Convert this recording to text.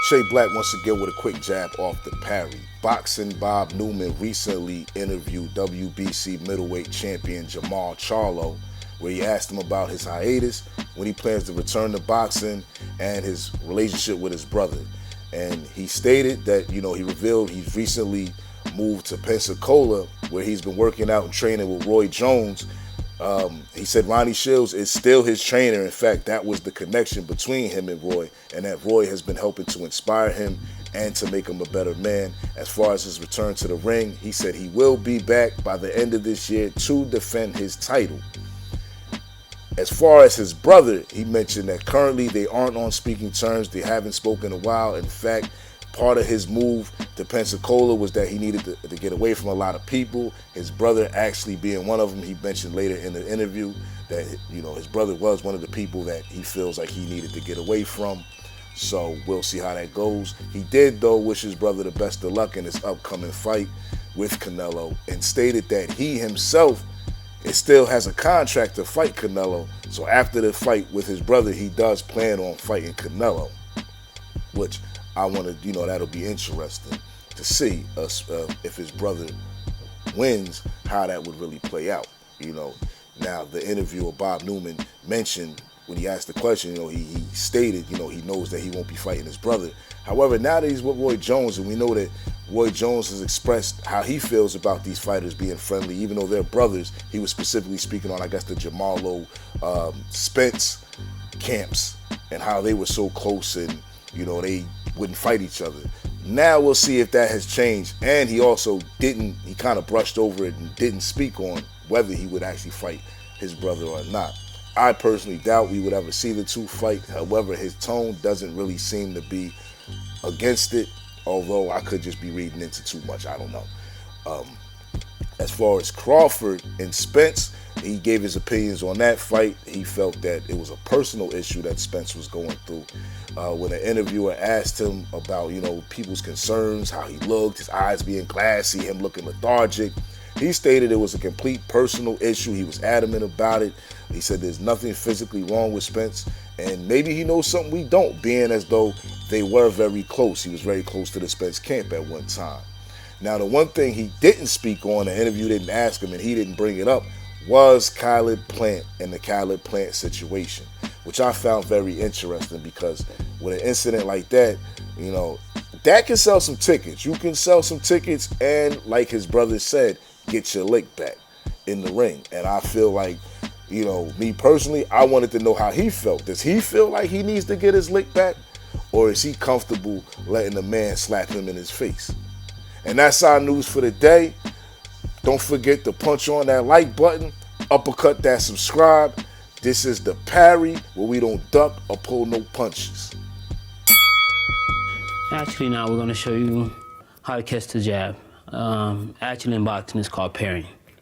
Shay Black once again with a quick jab off the parry. Boxing Bob Newman recently interviewed WBC middleweight champion Jermall Charlo, where he asked him about his hiatus, when he plans to return to boxing, and his relationship with his brother. And he stated that, he revealed he's recently moved to Pensacola, where he's been working out and training with Roy Jones. He said Ronnie Shields is still his trainer. In fact, that was the connection between him and Roy, and that Roy has been helping to inspire him and to make him a better man. As far as his return to the ring, he said he will be back by the end of this year to defend his title. As far as his brother, he mentioned that currently they aren't on speaking terms. They haven't spoken in a while. In fact, part of his move to Pensacola was that he needed to get away from a lot of people. His brother actually being one of them. He mentioned later in the interview that, his brother was one of the people that he feels like he needed to get away from. So we'll see how that goes. He did, though, wish his brother the best of luck in his upcoming fight with Canelo, and stated that he himself still has a contract to fight Canelo. So after the fight with his brother, he does plan on fighting Canelo, which I want to, that'll be interesting to see if his brother wins, how that would really play out. Now the interviewer Bob Newman mentioned when he asked the question, he stated, he knows that he won't be fighting his brother. However, now that he's with Roy Jones, and we know that Roy Jones has expressed how he feels about these fighters being friendly, even though they're brothers. He was specifically speaking on, I guess, the Jermall Spence camps and how they were so close and, they wouldn't fight each other. Now we'll see if that has changed. And he also he kind of brushed over it and didn't speak on whether he would actually fight his brother or not. I personally doubt we would ever see the two fight. However, his tone doesn't really seem to be against it, although I could just be reading into too much. I don't know. As far as Crawford and Spence, he gave his opinions on that fight. He felt that it was a personal issue that Spence was going through. When an interviewer asked him about, people's concerns, how he looked, his eyes being glassy, him looking lethargic, he stated it was a complete personal issue. He was adamant about it. He said there's nothing physically wrong with Spence, and maybe he knows something we don't, being as though they were very close. He was very close to the Spence camp at one time. Now, the one thing he didn't speak on, the interview didn't ask him, and he didn't bring it up, was Khalid Plant and the Khalid Plant situation, which I found very interesting, because with an incident like that, that can sell some tickets. You can sell some tickets and, like his brother said, get your lick back in the ring. And I feel like, me personally, I wanted to know how he felt. Does he feel like he needs to get his lick back? Or is he comfortable letting the man slap him in his face? And that's our news for the day. Don't forget to punch on that like button, uppercut that subscribe. This is the parry, where we don't duck or pull no punches. Actually, now we're going to show you how to catch the jab. Actually, in boxing, it's called parrying.